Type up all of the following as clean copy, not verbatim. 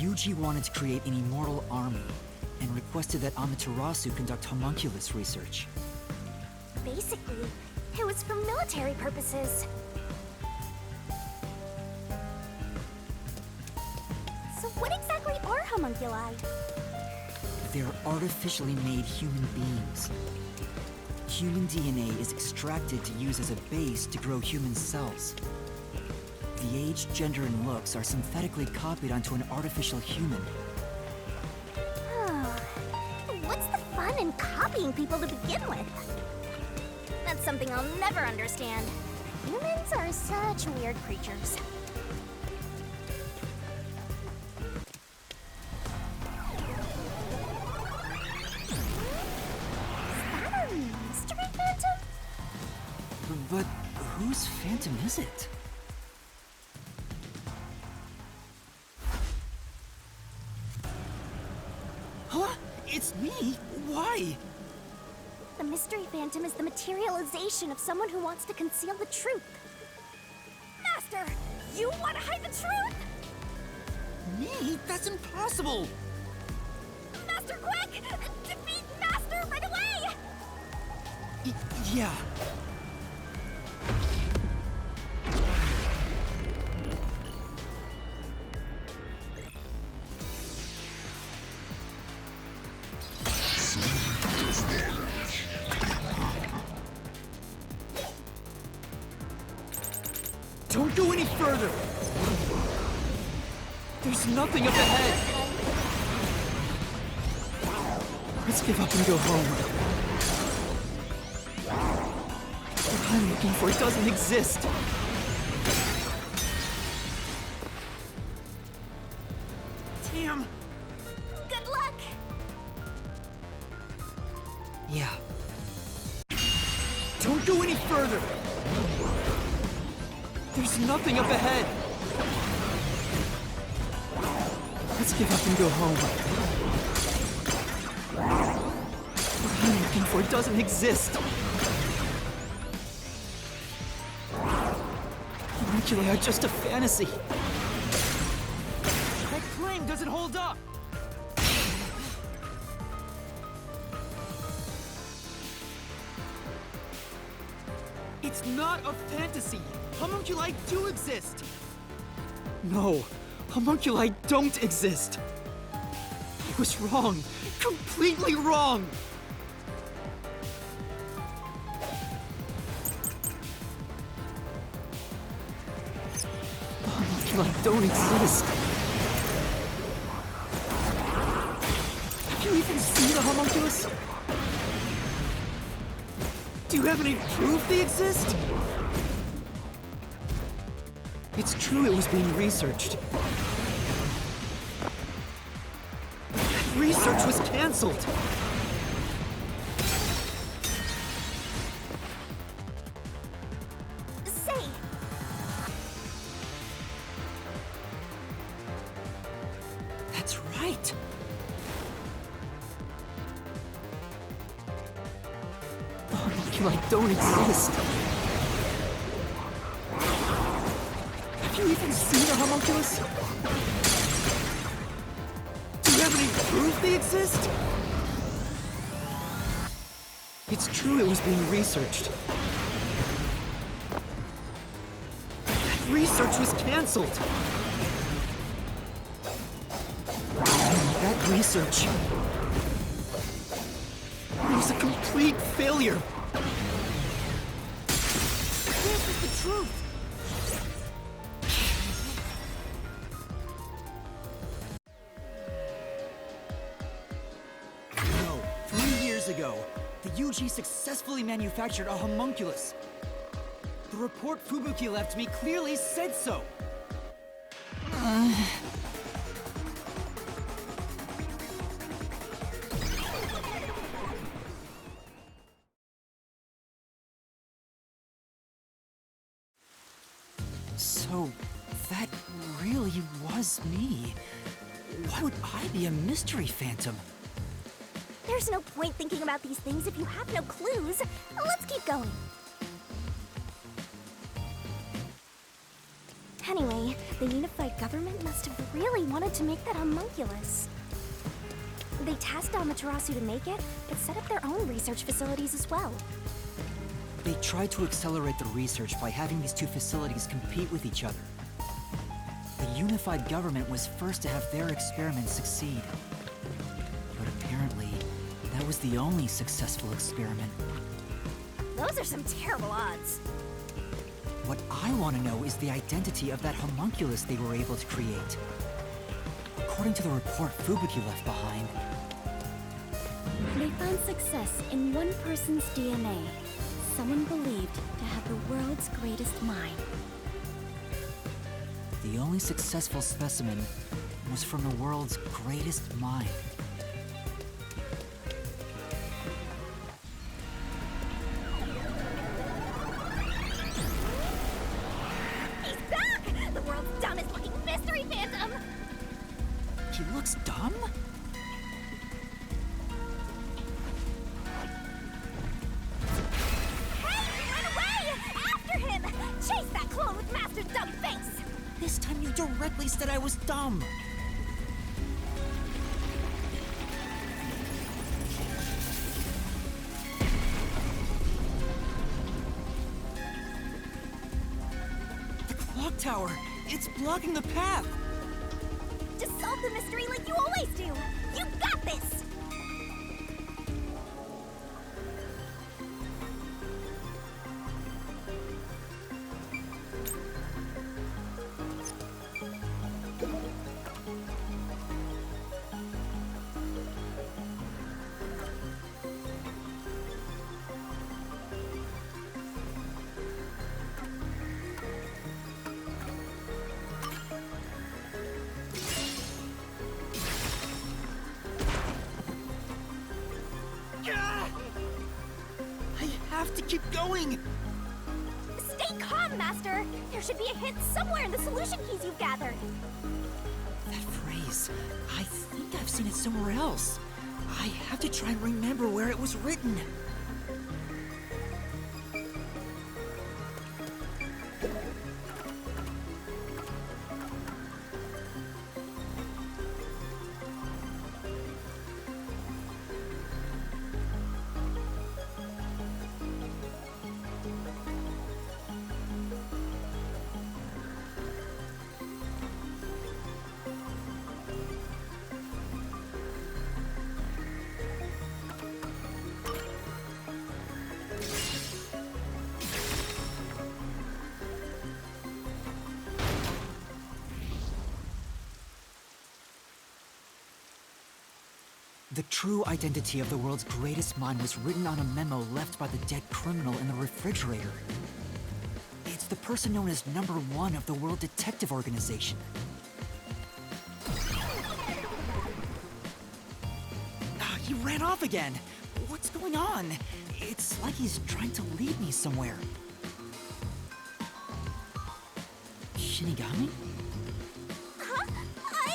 Yuji wanted to create an immortal army, and requested that Amaterasu conduct homunculus research. Basically, it was for military purposes. So what exactly are homunculi? They're artificially made human beings. Human DNA is extracted to use as a base to grow human cells. The age, gender, and looks are synthetically copied onto an artificial human. What's the fun in copying people to begin with? That's something I'll never understand. Humans are such weird creatures. Is that a mystery phantom? But whose phantom is it? Huh? It's me? Why? The mystery phantom is the materialization of someone who wants to conceal the truth. Master, you want to hide the truth? Me? That's impossible! Master, quick! Defeat Master right away! Yeah. Don't go any further! There's nothing up ahead! Let's give up and go home. What I'm looking for doesn't exist. Damn! Good luck! Yeah. Don't go any further! There's nothing up ahead! Let's give up and go home. What I'm looking for doesn't exist. Homunculi are just a fantasy. That claim doesn't hold up! It's not a fantasy! Homunculi do exist! No, homunculi don't exist! I was wrong! Completely wrong! The homunculi don't exist! Have you even seen the homunculus? Do you have any proof they exist? It's true it was being researched. That research was cancelled! Say! That's right! The homunculi don't exist! Have you even seen a homunculus? Do you have any proof they exist? It's true it was being researched. That research was cancelled! That research was a complete failure! This is the truth! No, 3 years ago, the Yuji successfully manufactured a homunculus. The report Fubuki left me clearly said so. So, that really was me. Why would I be a mystery phantom? There's no point thinking about these things if you have no clues. Let's keep going. Anyway, The unified government must have really wanted to make that homunculus. They tasked Amaterasu to make it, but set up their own research facilities as well. They tried to accelerate the research by having these two facilities compete with each other. The unified government was first to have their experiments succeed. But apparently, that was the only successful experiment. Those are some terrible odds. What I want to know is the identity of that homunculus they were able to create. According to the report Fubuki left behind, they found success in one person's DNA. Someone believed to have the world's greatest mind. the only successful specimen was from the world's greatest mind. He's back! The world's dumbest looking mystery phantom! He looks dumb? Hey! Run away! After him! Chase that clone with Master Dumb Face! This time you directly said I was dumb. The clock tower! It's blocking the path! Just solve the mystery like you always do! You got this! I have to keep going! Stay calm, Master! There should be a hint somewhere in the solution keys you've gathered. That phrase, I think I've seen it somewhere else. I have to try and remember where it was written. The true identity of the world's greatest mind was written on a memo left by the dead criminal in the refrigerator. It's the person known as Number 1 of the World Detective Organization. He ran off again! What's going on? It's like he's trying to lead me somewhere. Shinigami? Huh?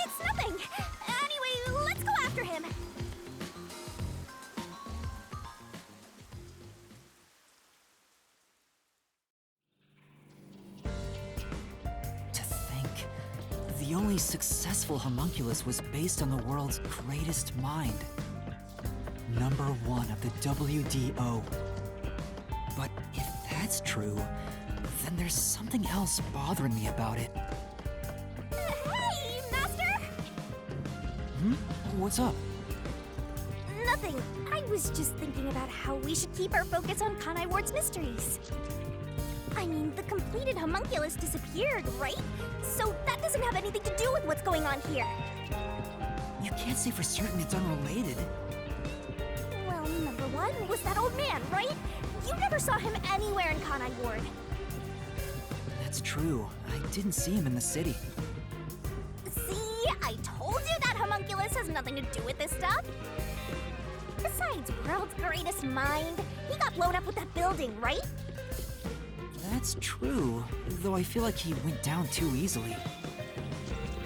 It's nothing! Anyway, let's go after him! To think, the only successful homunculus was based on the world's greatest mind. Number 1 of the WDO. But if that's true, then there's something else bothering me about it. Hey, Master! What's up? Nothing. I was just thinking about how we should keep our focus on Kanai Ward's mysteries. I mean, the completed homunculus disappeared, right? So that doesn't have anything to do with what's going on here. You can't say for certain it's unrelated. Well, number 1 was that old man, right? You never saw him anywhere in Kanai Ward. That's true. I didn't see him in the city. See? I told you that homunculus has nothing to do with this stuff. Besides, world's greatest mind. He got blown up with that building, right? That's true, though I feel like he went down too easily.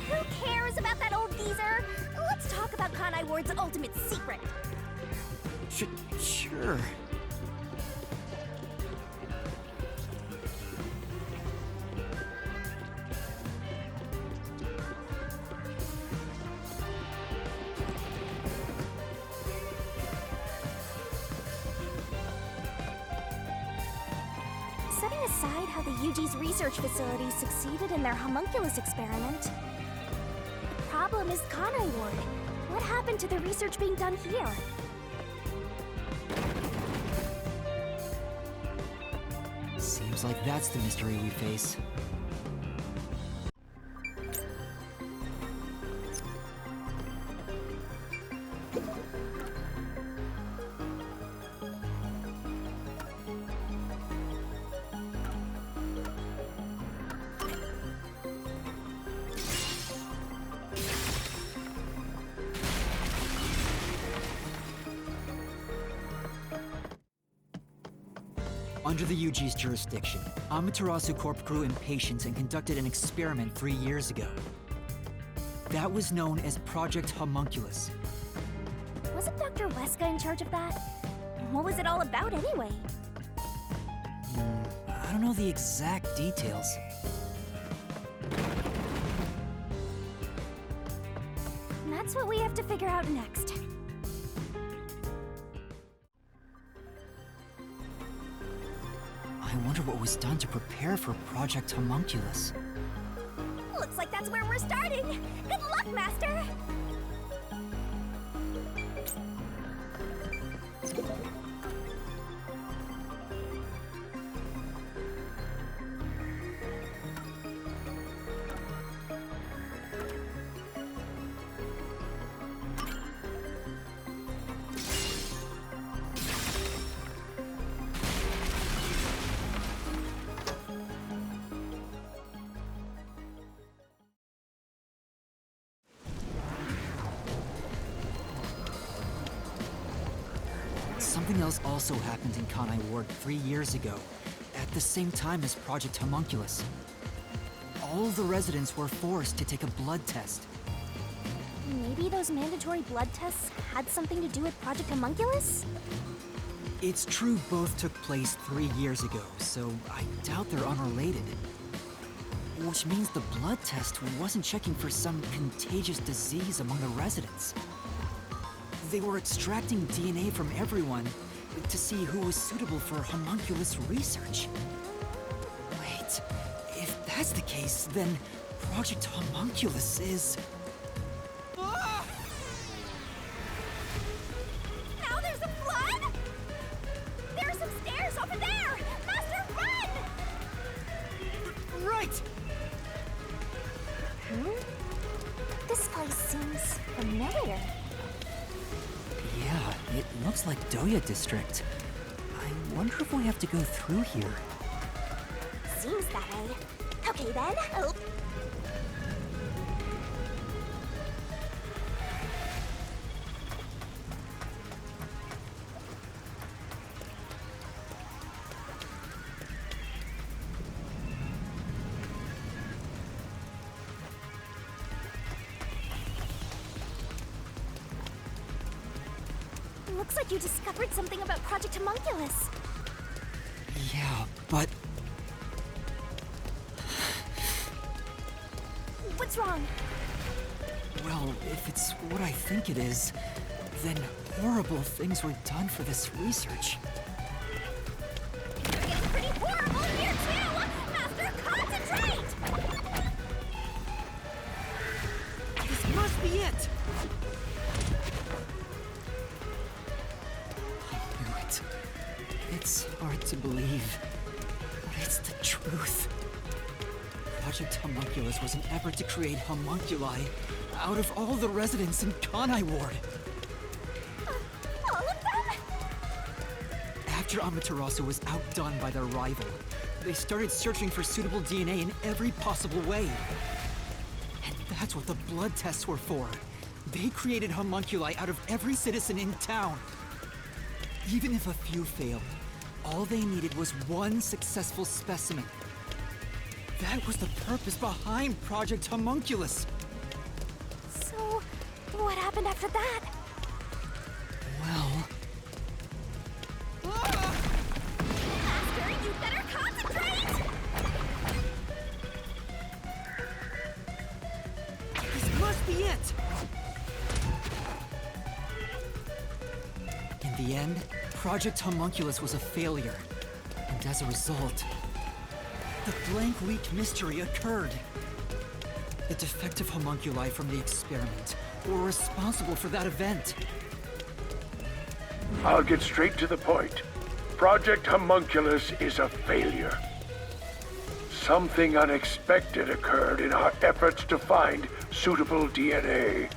Who cares about that old geezer? Let's talk about Kanai Ward's ultimate secret. Sure. decide how the UG's research facility succeeded in their homunculus experiment. The problem is Kanai Ward. What happened to the research being done here? Seems like that's the mystery we face. Under the UG's jurisdiction, Amaterasu Corp grew impatient and conducted an experiment 3 years ago. That was known as Project Homunculus. Wasn't Dr. Weska in charge of that? What was it all about anyway? I don't know the exact details. That's what we have to figure out next. I wonder what was done to prepare for Project Homunculus. Looks like that's where we're starting. Good luck, Master! Something else also happened in Kanai Ward 3 years ago, at the same time as Project Homunculus. All the residents were forced to take a blood test. Maybe those mandatory blood tests had something to do with Project Homunculus? It's true both took place 3 years ago, so I doubt they're unrelated. Which means the blood test wasn't checking for some contagious disease among the residents. They were extracting DNA from everyone to see who was suitable for homunculus research. Wait, if that's the case, then Project Homunculus is... Now there's a flood? There are some stairs over there! Master, run! Right! This place seems familiar. Yeah, it looks like Doya District. I wonder if we have to go through here. Seems that way. Okay then. Oh. Looks like you discovered something about Project Homunculus. Yeah, but... What's wrong? Well, if it's what I think it is, then horrible things were done for this research. It's pretty horrible here too! Master, concentrate! This must be it! It's hard to believe, but it's the truth. Project Homunculus was an effort to create homunculi out of all the residents in Kanai Ward. All of them? After Amaterasu was outdone by their rival, they started searching for suitable DNA in every possible way. And that's what the blood tests were for. They created homunculi out of every citizen in town. Even if a few failed, all they needed was one successful specimen. That was the purpose behind Project Homunculus. So, what happened after that? Well... Master, you better concentrate! This must be it! In the end, Project Homunculus was a failure. And as a result, The blank week mystery occurred. The defective homunculi from the experiment were responsible for that event. I'll get straight to the point. Project Homunculus is a failure. Something unexpected occurred in our efforts to find suitable DNA.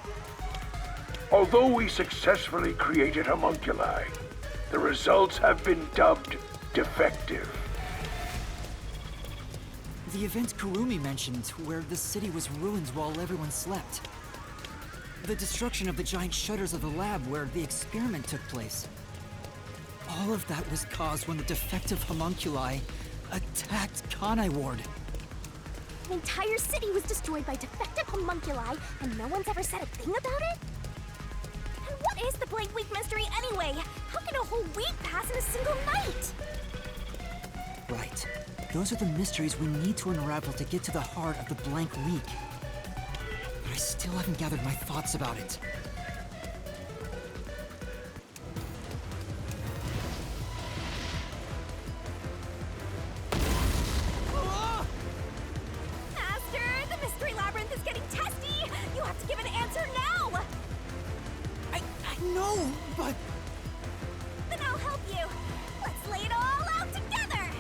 Although we successfully created homunculi, the results have been dubbed defective. The event Kurumi mentioned, where the city was ruined while everyone slept. The destruction of the giant shutters of the lab where the experiment took place. All of that was caused when the defective homunculi attacked Kanai Ward. An entire city was destroyed by defective homunculi, and no one's ever said a thing about it? And what is the blank week mystery anyway? How can a whole week pass in a single night? Right. Those are the mysteries we need to unravel to get to the heart of the blank week. But I still haven't gathered my thoughts about it. Master, the mystery labyrinth is getting testy! You have to give an answer now! I know, but... Then I'll help you. Let's lay it all out together!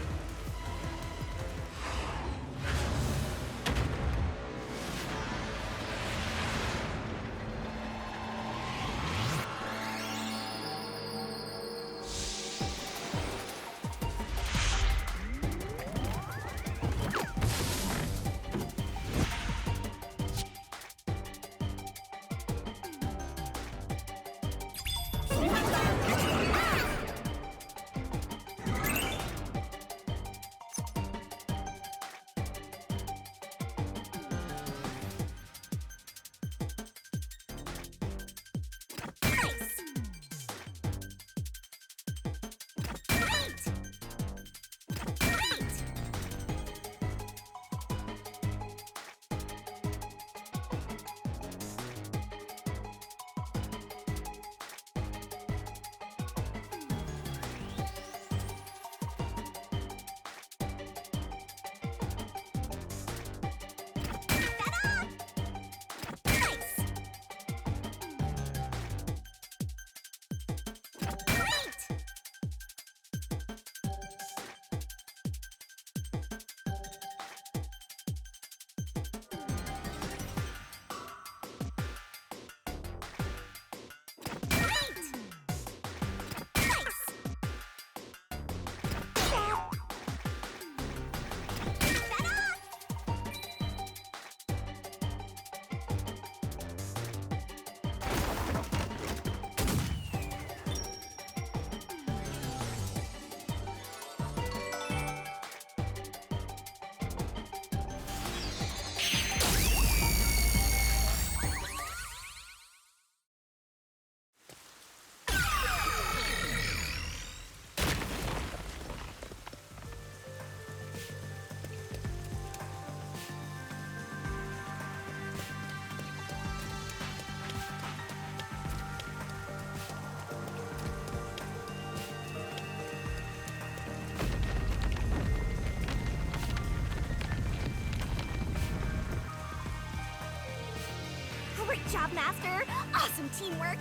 Great job, Master! Awesome teamwork!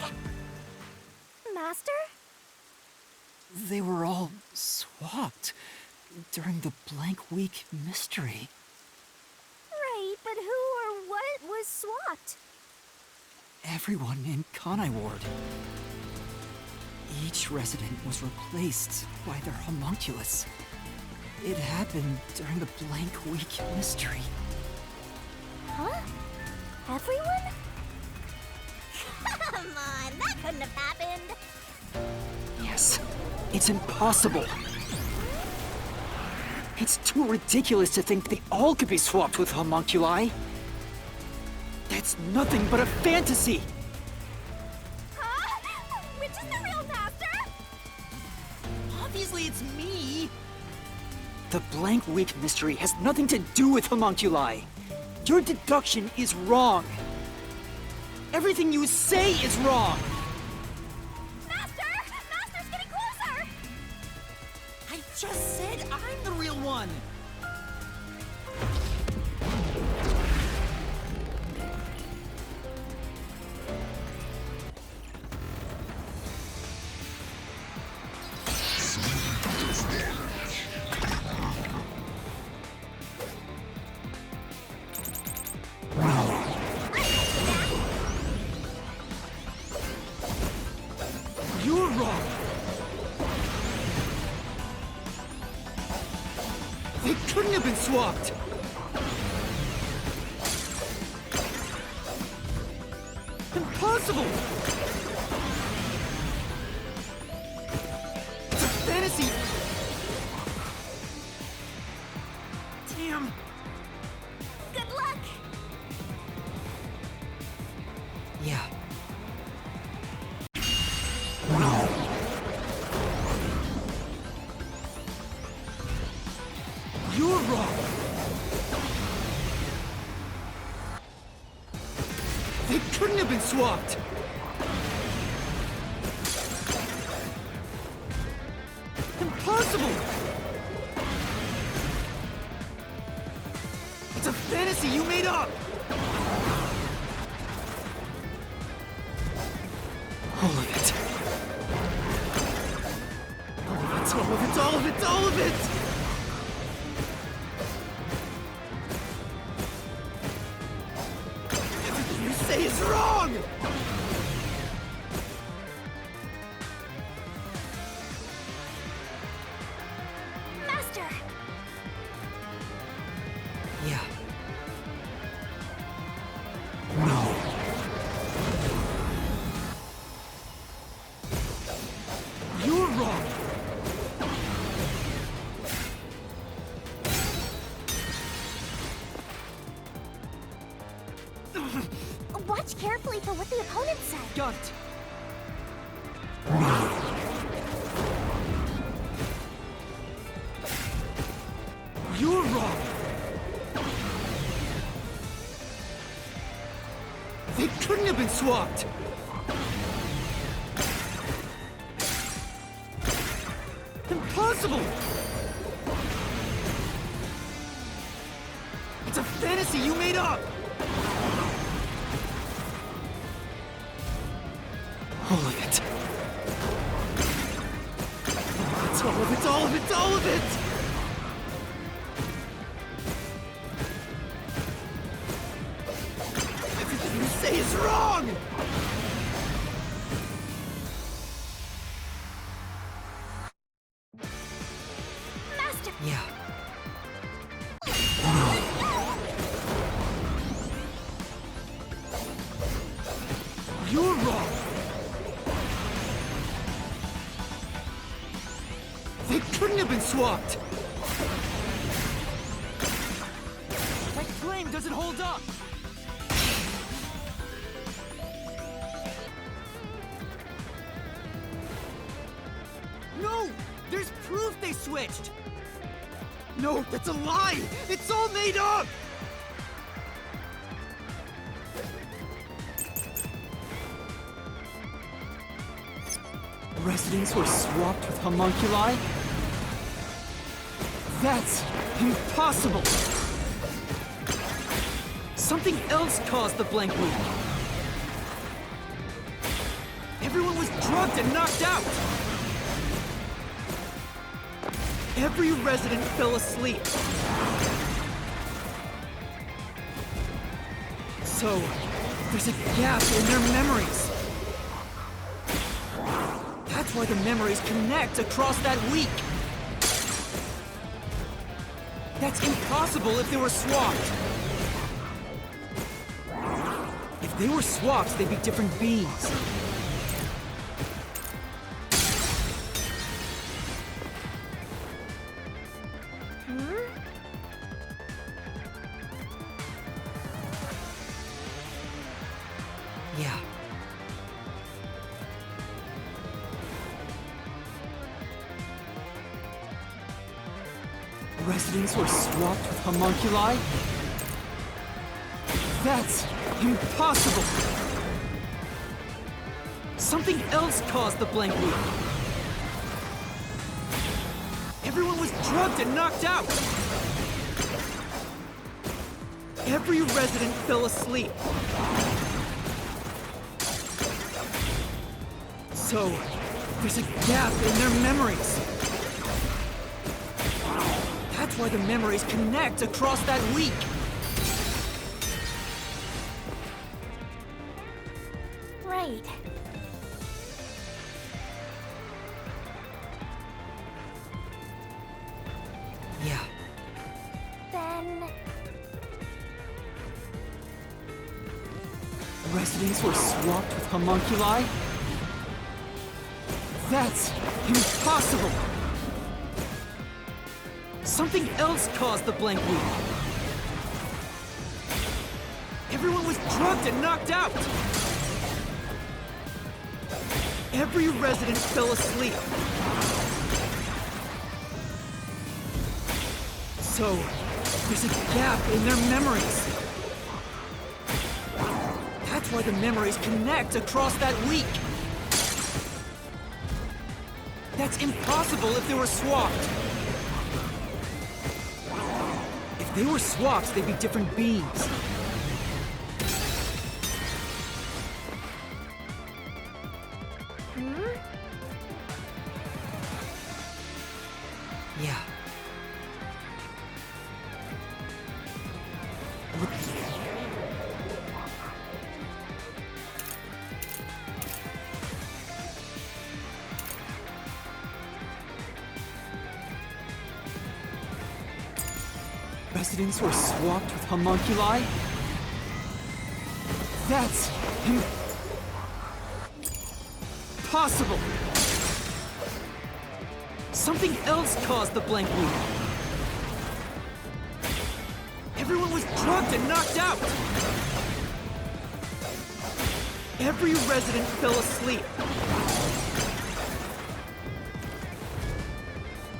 Master? They were all swapped during the blank week mystery. Right, but who or what was swapped? Everyone in Kanai Ward. Each resident was replaced by their homunculus. It happened during the blank week mystery. Huh? Everyone? Come on, that couldn't have happened. Yes, it's impossible. It's too ridiculous to think they all could be swapped with homunculi. That's nothing but a fantasy! Huh? Which is the real Master? Obviously it's me! The blank week mystery has nothing to do with homunculi. Your deduction is wrong. Everything you say is wrong! Master! Master's getting closer! I just said I'm the real one! You're wrong! They couldn't have been swapped! Impossible! It's a fantasy! Damn! Good luck! Yeah. You're wrong! They couldn't have been swapped! Impossible! It's a fantasy you made up! All of it. All of it, all of it, all of it! Everything you say is wrong! Master! Yeah. No. You're wrong! Watch carefully for what the opponent said. Got it. You're wrong! They couldn't have been swapped! Impossible! It's a fantasy you made up! All of it. It's all of it, all of it, all of it! Everything you say is wrong! Master! Yeah. You're wrong! They couldn't have been swapped! That claim doesn't hold up! No! There's proof they switched! No, that's a lie! It's all made up! Residents were swapped with homunculi? That's impossible! Something else caused the blank week. Everyone was drugged and knocked out! Every resident fell asleep. So, there's a gap in their memories. That's why the memories connect across that week. That's impossible if they were swapped. If they were swapped, they'd be different beings. Yeah. Residents were swapped with homunculi? That's impossible! Something else caused the blank week. Everyone was drugged and knocked out! Every resident fell asleep. So, there's a gap in their memories. That's why the memories connect across that week. Right. Residents were swapped with homunculi? That's impossible! Something else caused the blank week. Everyone was drugged and knocked out! Every resident fell asleep. So, there's a gap in their memories. That's why the memories connect across that week. That's impossible if they were swapped. If they were swapped, they'd be different beings. Yeah. Residents were swapped with homunculi? That's impossible! Something else caused the blank week. Everyone was drugged and knocked out! Every resident fell asleep.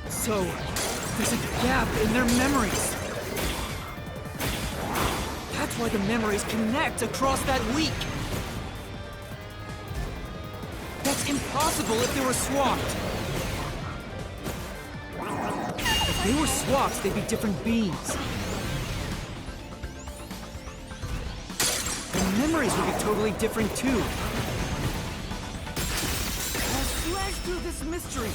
So, there's a gap in their memories. That's why the memories connect across that week. That's impossible if they were swapped. If they were swapped, they'd be different beings. Their memories would be totally different too. I'll slash through this mystery.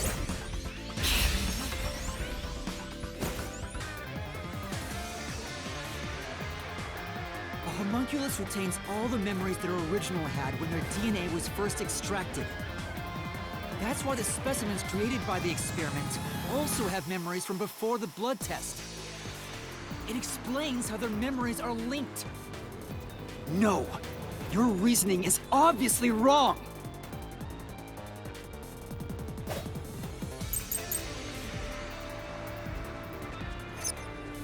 A homunculus retains all the memories their original had when their DNA was first extracted. That's why the specimens created by the experiment also have memories from before the blood test. It explains how their memories are linked. No, your reasoning is obviously wrong.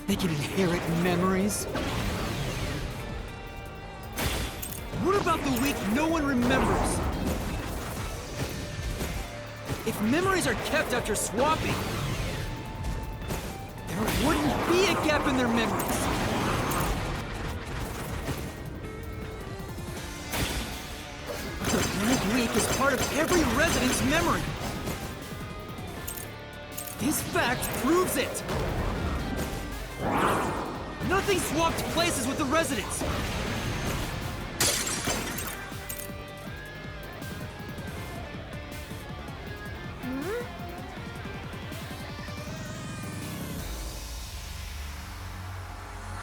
They can inherit memories. What about the week no one remembers? If memories are kept after swapping, there wouldn't be a gap in their memories. The blank week is part of every resident's memory. This fact proves it. Nothing swapped places with the residents.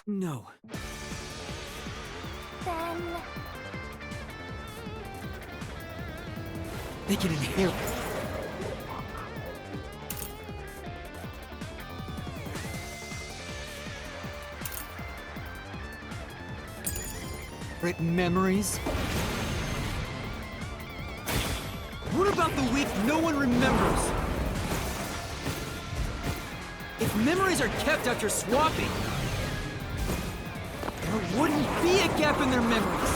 No. Then... They can inherit. Memories? What about the week no one remembers? If memories are kept after swapping, there wouldn't be a gap in their memories.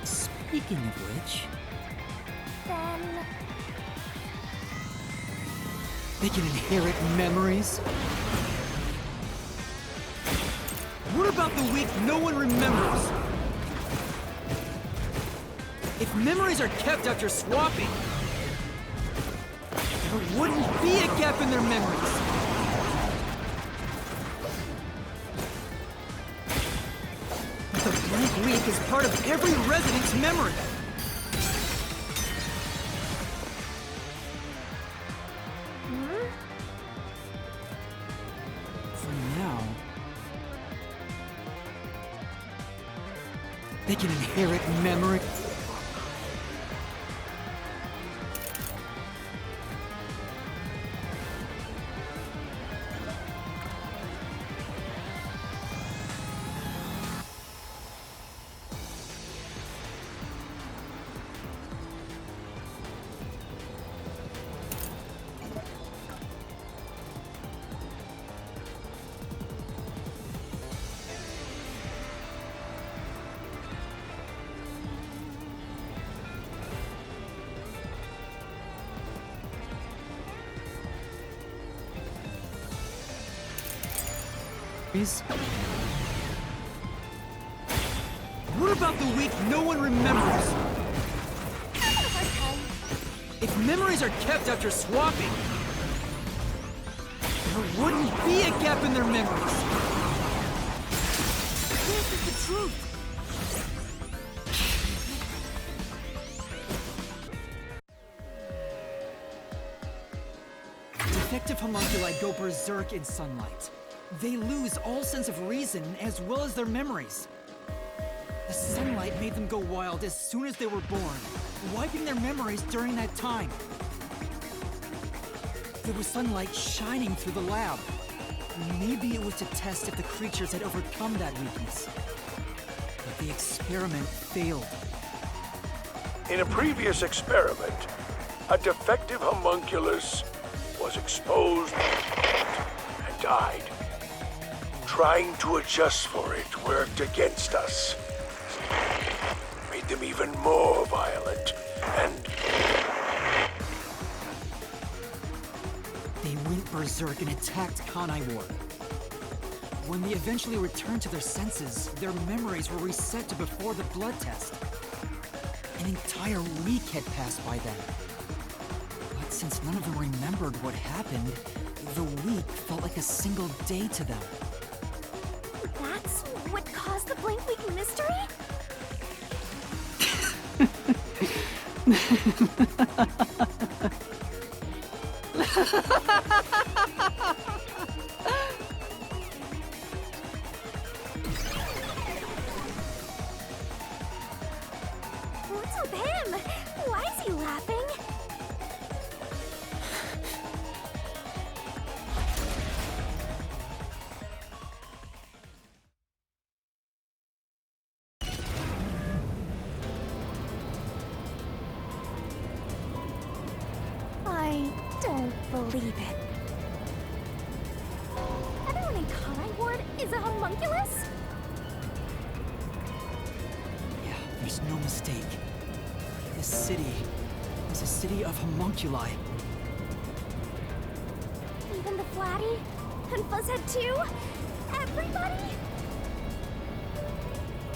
Speaking of which... Then... They can inherit memories? What about the week no one remembers? If memories are kept after swapping, there wouldn't be a gap in their memories. The blank week is part of every resident's memory. For now, they can inherit memory. What about the week no one remembers? Having a hard time. If memories are kept after swapping, there wouldn't be a gap in their memories. This is the truth. Defective homunculi go berserk in sunlight. They lose all sense of reason as well as their memories. The sunlight made them go wild as soon as they were born, wiping their memories during that time. There was sunlight shining through the lab. Maybe it was to test if the creatures had overcome that weakness. But the experiment failed. In a previous experiment, a defective homunculus was exposed and died. Trying to adjust for it worked against us. Made them even more violent, and They went berserk and attacked Kanai Ward. When they eventually returned to their senses, their memories were reset to before the blood test. An entire week had passed by then. But since none of them remembered what happened, the week felt like a single day to them. That's what caused the blank week mystery? What's with him? Why is he laughing? I don't believe it. Everyone in Kanai Ward is a homunculus? Yeah, there's no mistake. This city is a city of homunculi. Even the Flatty? And Fuzzhead too? Everybody?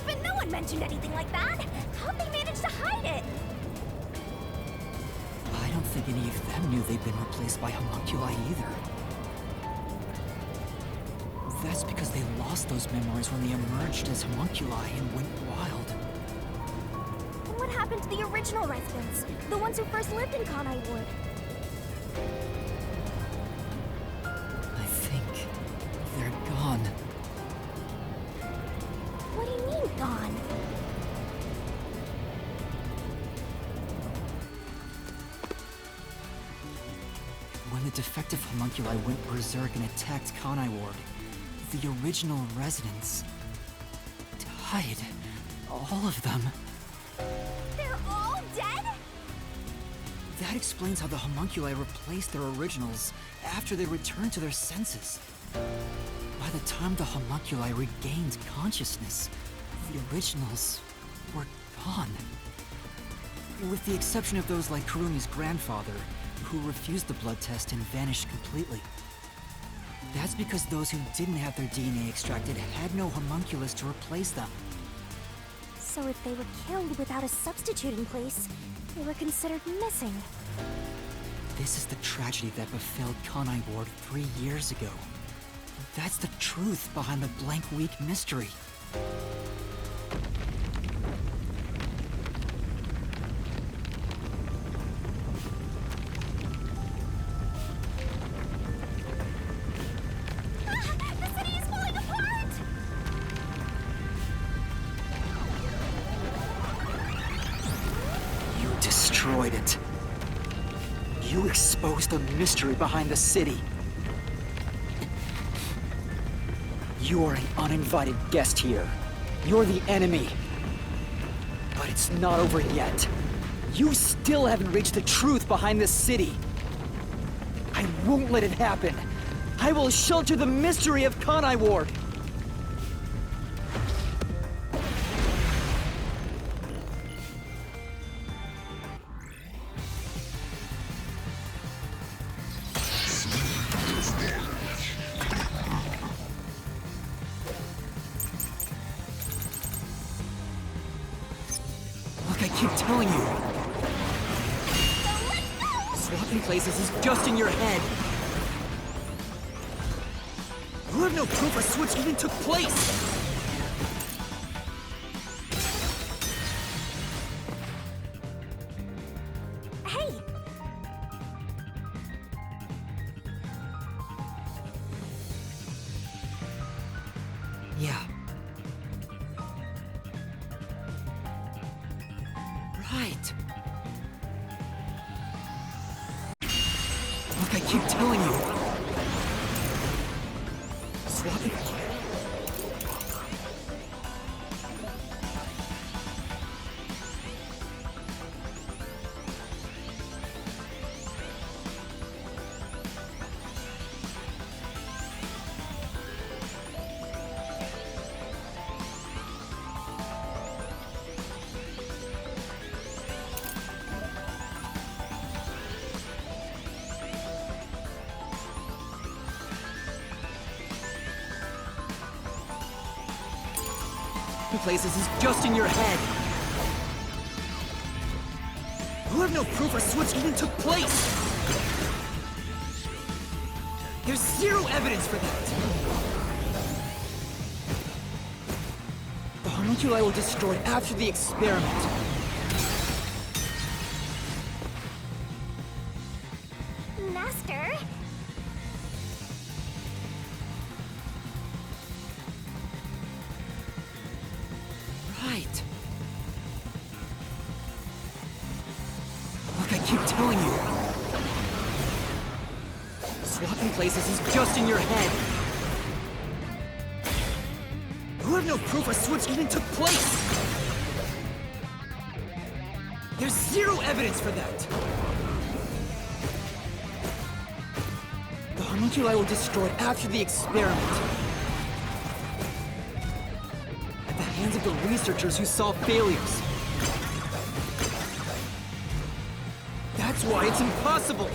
But no one mentioned anything like that! How'd they manage to hide it? I don't think any of them knew they'd been replaced by homunculi either. That's because they lost those memories when they emerged as homunculi and went wild. And what happened to the original residents? The ones who first lived in Kanai Ward? I think they're gone. What do you mean, gone? When the defective homunculi went berserk and attacked Kanai Ward, the original residents died. All of them. They're all dead? That explains how the homunculi replaced their originals after they returned to their senses. By the time the homunculi regained consciousness, the originals were gone. With the exception of those like Kurumi's grandfather, who refused the blood test and vanished completely. That's because those who didn't have their DNA extracted had no homunculus to replace them. So if they were killed without a substitute in place, they were considered missing. This is the tragedy that befell Kanai Ward 3 years ago. That's the truth behind the blank week mystery. The city is falling apart! You destroyed it. You exposed the mystery behind the city. You are an uninvited guest here. You're the enemy. But it's not over yet. You still haven't reached the truth behind this city. I won't let it happen. I will shelter the mystery of Kanai Ward. telling you. Swapping places is just in your head. You have no proof a switch even took place! Hey! Yeah. Right. Look, I keep telling you. Swapping. Places is just in your head. You have no proof a switch even took place. There's zero evidence for that. The homunculi were destroyed after the experiment. Master? Right. Look, I keep telling you. Swapping places is just in your head. You have no proof a switch even took place. There's zero evidence for that. The homunculi were destroyed after the experiment. At the hands of the researchers who saw failures. That's why it's impossible!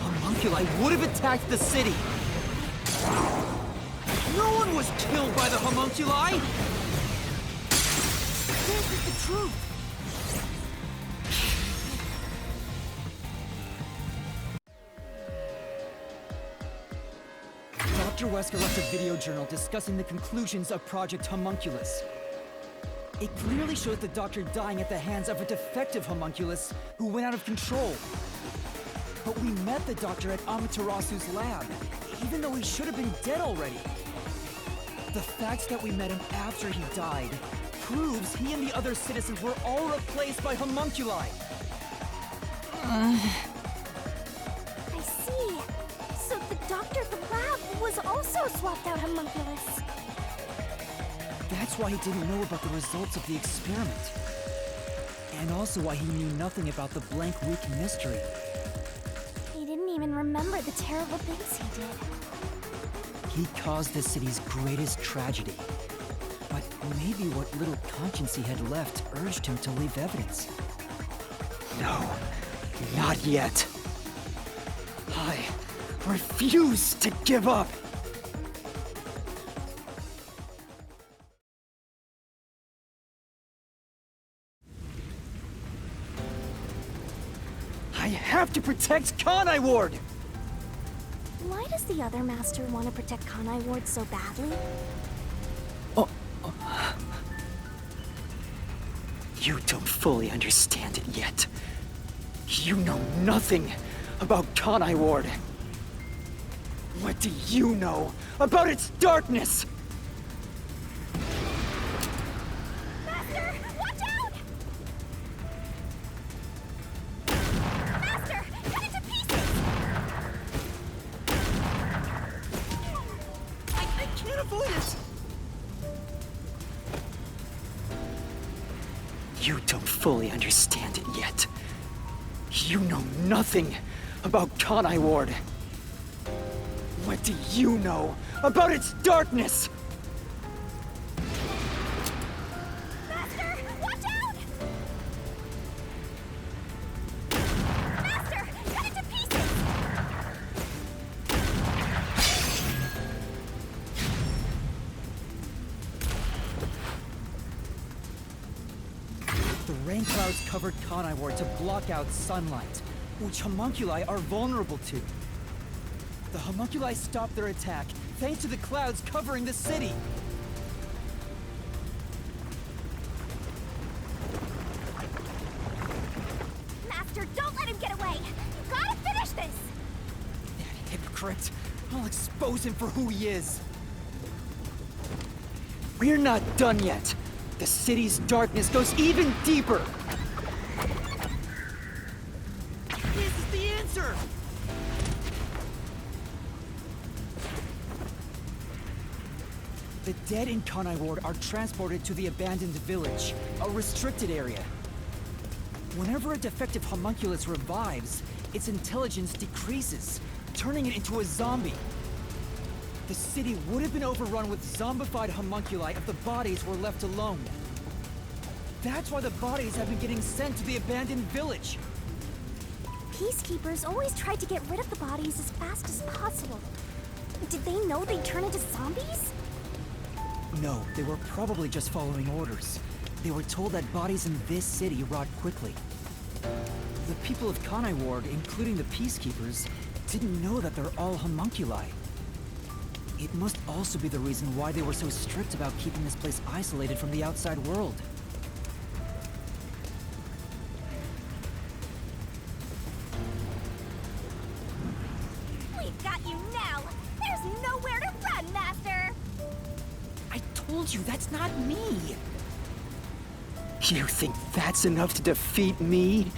Homunculi would have attacked the city! No one was killed by the homunculi! This is the truth! Dr. Wesker left a video journal discussing the conclusions of Project Homunculus. It clearly shows the Doctor dying at the hands of a defective homunculus who went out of control. But we met the Doctor at Amaterasu's lab, even though he should have been dead already. The fact that we met him after he died proves he and the other citizens were all replaced by homunculi. I see. So the doctor at the lab was also a swapped out homunculus. That's why he didn't know about the results of the experiment. And also why he knew nothing about the blank week mystery. He didn't even remember the terrible things he did. He caused the city's greatest tragedy. But maybe what little conscience he had left urged him to leave evidence. No, not yet. I refuse to give up. I have to protect Kanai Ward! Why does the other master want to protect Kanai Ward so badly? You don't fully understand it yet. You know nothing about Kanai Ward. What do you know about its darkness? Master, watch out! Master, cut it to pieces! I can't avoid it! You don't fully understand it yet. You know nothing about Kanai Ward. What do you know about its darkness? Master, watch out! Master, cut it to pieces! The rain clouds covered Conivore to block out sunlight, which homunculi are vulnerable to. The homunculi stopped their attack thanks to the clouds covering the city. Master, don't let him get away! You gotta finish this! That hypocrite! I'll expose him for who he is! We're not done yet! The city's darkness goes even deeper! This is the answer! The dead in Conivore are transported to the abandoned village, a restricted area. Whenever a defective homunculus revives, its intelligence decreases, turning it into a zombie. The city would have been overrun with zombified homunculi if the bodies were left alone. That's why the bodies have been getting sent to the abandoned village. Peacekeepers always tried to get rid of the bodies as fast as possible. Did they know they'd turn into zombies? No, they were probably just following orders. They were told that bodies in this city rot quickly. The people of Conivore, including the Peacekeepers, didn't know that they're all homunculi. It must also be the reason why they were so strict about keeping this place isolated from the outside world. We've got you now! There's nowhere to run, Master! I told you, that's not me! You think that's enough to defeat me?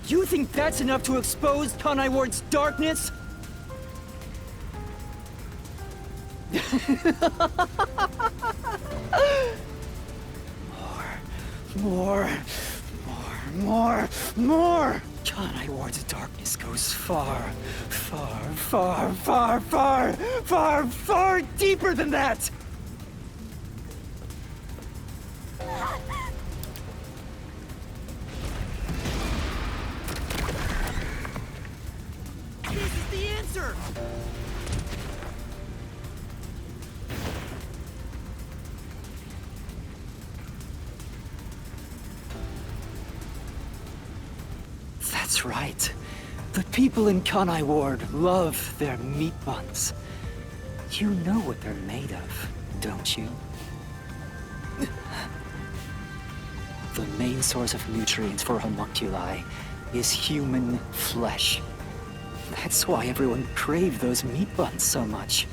You think that's enough to expose Conivore's darkness? More! Conivore's darkness goes far, far deeper than that! This is the answer! That's right. The people in Conivore love their meat buns. You know what they're made of, don't you? The main source of nutrients for homunculi is human flesh. That's why everyone craved those meat buns so much.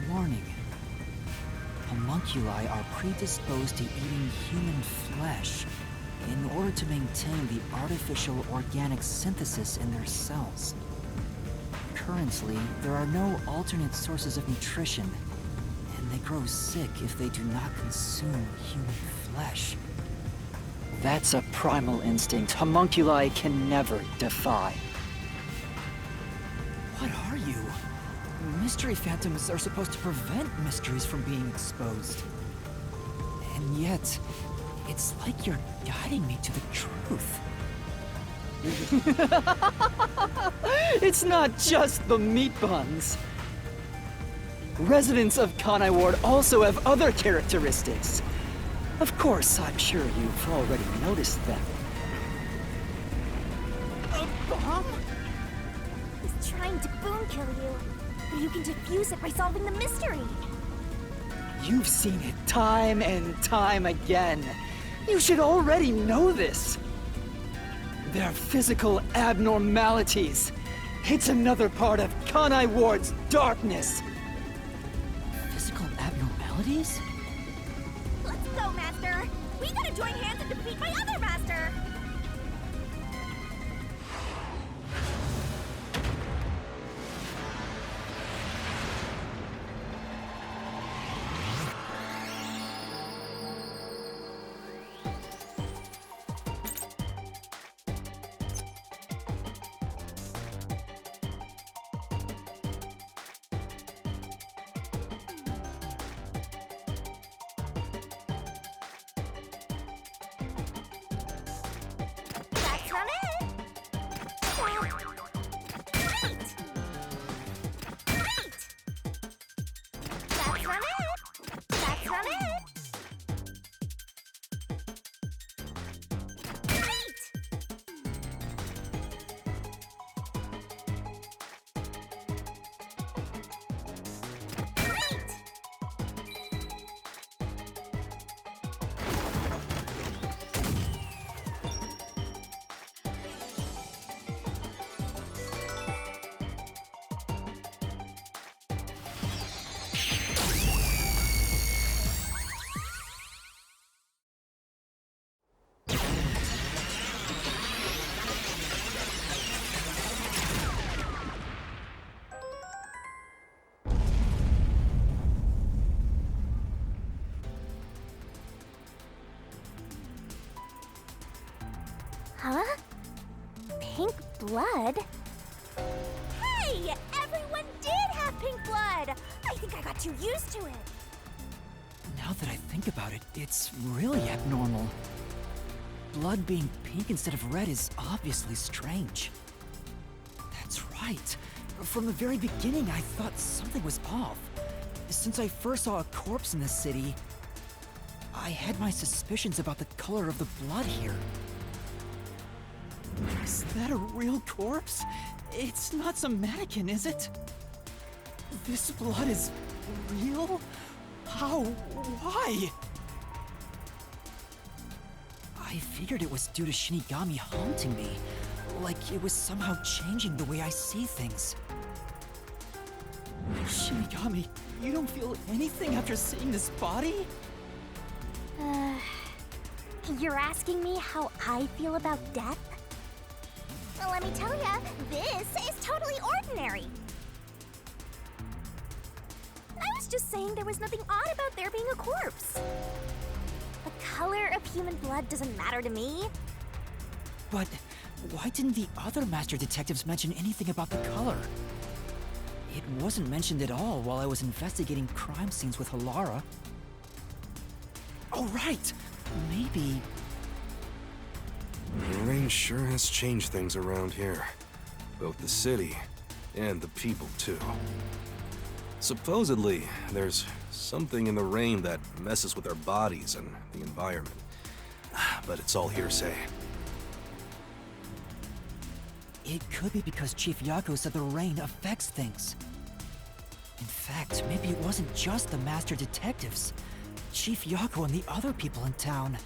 Warning. Homunculi are predisposed to eating human flesh in order to maintain the artificial organic synthesis in their cells. Currently, there are no alternate sources of nutrition, and they grow sick if they do not consume human flesh. That's a primal instinct homunculi can never defy. What are you? Mystery phantoms are supposed to prevent mysteries from being exposed. And yet, it's like you're guiding me to the truth. It's not just the meat buns. Residents of Conivore also have other characteristics. Of course, I'm sure you've already noticed them. A bomb? He's trying to boom kill you. But you can defuse it by solving the mystery. You've seen it time and time again. You should already know this. They're physical abnormalities. It's another part of Conivore's darkness. Physical abnormalities? Let's go, Master! We gotta join hands and defeat my other Master! blood? Hey! Everyone did have pink blood! I think I got too used to it. Now that I think about it, it's really abnormal. Blood being pink instead of red is obviously strange. That's right. From the very beginning, I thought something was off. Since I first saw a corpse in the city, I had my suspicions about the color of the blood here. Is that a real corpse? It's not some mannequin, is it? This blood is real? How? Why? I figured it was due to Shinigami haunting me. Like it was somehow changing the way I see things. Shinigami, you don't feel anything after seeing this body? You're asking me how I feel about death? Well, let me tell ya, this is totally ordinary. I was just saying there was nothing odd about there being a corpse. The color of human blood doesn't matter to me. But why didn't the other master detectives mention anything about the color? It wasn't mentioned at all while I was investigating crime scenes with Halara. Oh, right! Maybe... The rain sure has changed things around here. Both the city and the people, too. Supposedly, there's something in the rain that messes with our bodies and the environment. But it's all hearsay. It could be because Chief Yako said the rain affects things. In fact, maybe it wasn't just the master detectives. Chief Yako and the other people in town.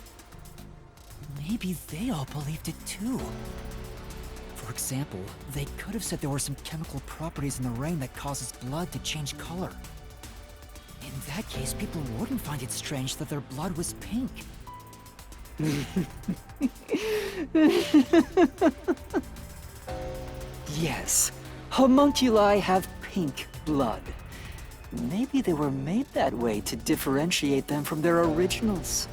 Maybe they all believed it too. For example, they could have said there were some chemical properties in the rain that causes blood to change color. In that case, people wouldn't find it strange that their blood was pink. Yes, homunculi have pink blood. Maybe they were made that way to differentiate them from their originals.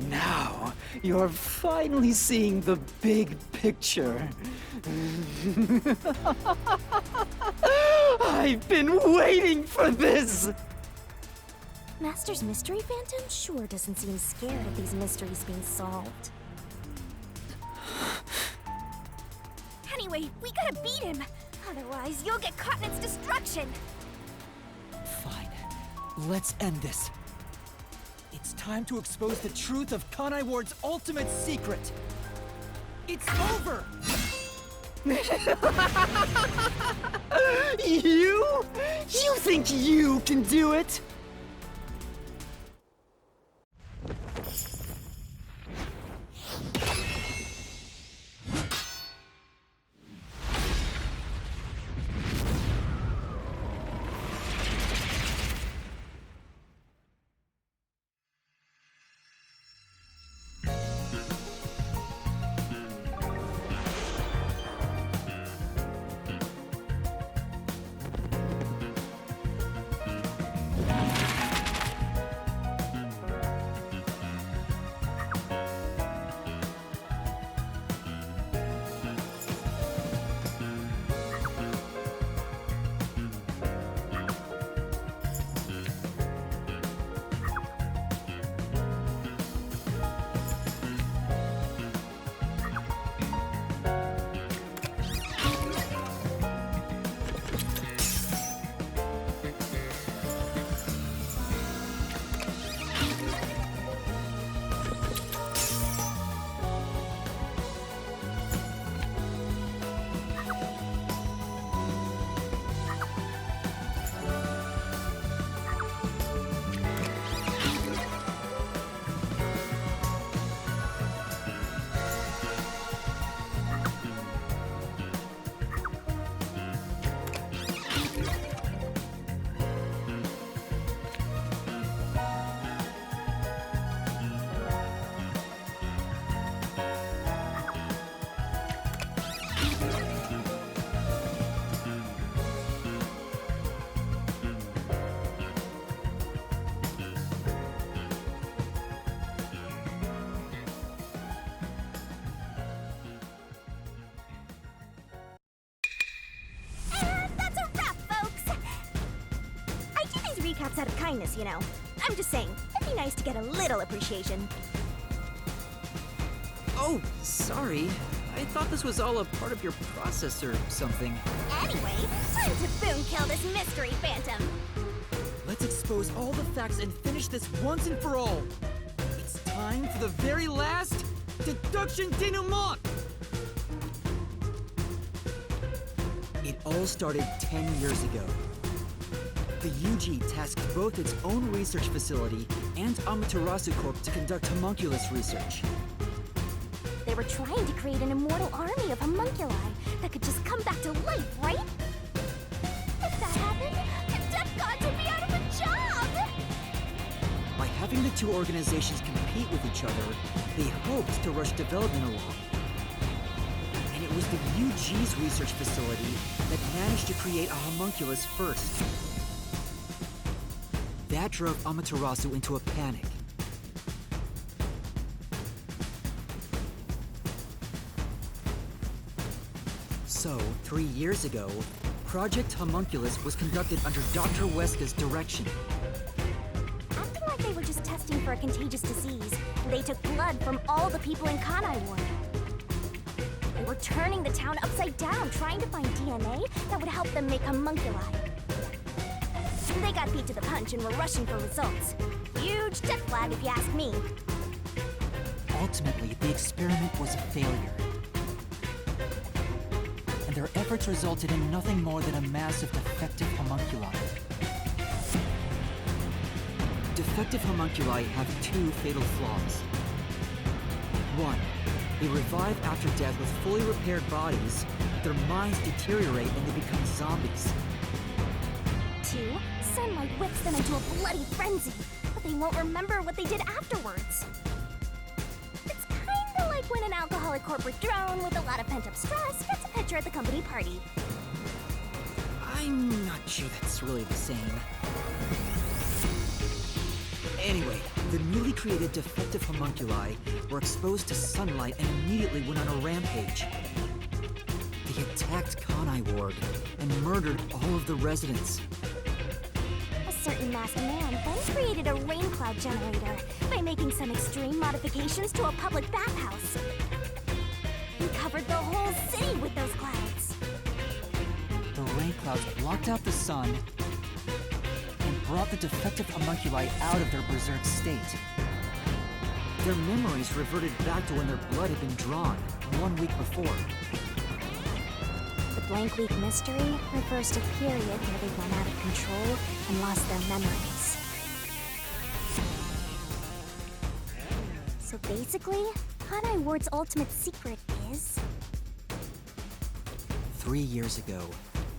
Now, you're finally seeing the big picture. I've been waiting for this! Master's mystery phantom sure doesn't seem scared of these mysteries being solved. Anyway, we gotta beat him! Otherwise, you'll get caught in its destruction! Fine. Let's end this. It's time to expose the truth of Kanai Ward's ultimate secret. It's over! You? You think you can do it? That's out of kindness, you know. I'm just saying, it'd be nice to get a little appreciation. Oh, sorry. I thought this was all a part of your process or something. Anyway, time to boom kill this mystery phantom. Let's expose all the facts and finish this once and for all. It's time for the very last deduction denouement! It all started 10 years ago. The UG tasked both its own research facility and Amaterasu Corp to conduct homunculus research. They were trying to create an immortal army of homunculi that could just come back to life, right? If that happened, the Death Gods would be out of a job! By having the two organizations compete with each other, they hoped to rush development along. And it was the UG's research facility that managed to create a homunculus first. That drove Amaterasu into a panic. So, 3 years ago, Project Homunculus was conducted under Dr. Weska's direction. Acting like they were just testing for a contagious disease, they took blood from all the people in Kanai Ward. They were turning the town upside down, trying to find DNA that would help them make homunculi. They got beat to the punch and were rushing for results. Huge death flag if you ask me. Ultimately, the experiment was a failure. And their efforts resulted in nothing more than a mass of defective homunculi. Defective homunculi have two fatal flaws. One, they revive after death with fully repaired bodies, but their minds deteriorate and they become zombies. Two, sunlight whips them into a bloody frenzy, but they won't remember what they did afterwards. It's kinda like when an alcoholic corporate drone with a lot of pent-up stress gets a picture at the company party. I'm not sure that's really the same. Anyway, the newly created defective homunculi were exposed to sunlight and immediately went on a rampage. They attacked Kanai Ward and murdered all of the residents. A certain masked man then created a rain cloud generator by making some extreme modifications to a public bathhouse. He covered the whole city with those clouds. The rain clouds blocked out the sun and brought the defective homunculi out of their berserk state. Their memories reverted back to when their blood had been drawn 1 week before. The blank week mystery refers to a period where they went out of control and lost their memories. So basically, Kanai Ward's ultimate secret is... 3 years ago,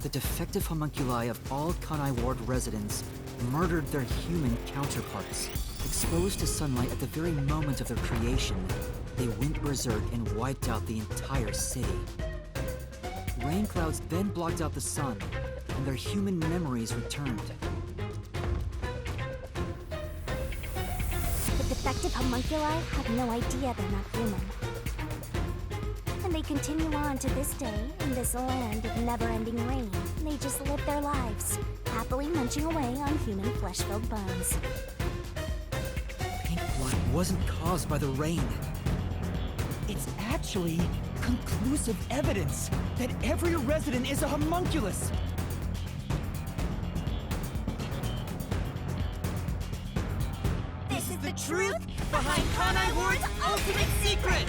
the defective homunculi of all Kanai Ward residents murdered their human counterparts. Exposed to sunlight at the very moment of their creation, they went berserk and wiped out the entire city. Rain clouds then blocked out the sun, and their human memories returned. The defective homunculi have no idea they're not human. And they continue on to this day in this land of never-ending rain. They just live their lives, happily munching away on human flesh-filled bones. Pink blood wasn't caused by the rain. It's actually conclusive evidence that every resident is a homunculus. This is the truth behind Kanai Ward's ultimate secret!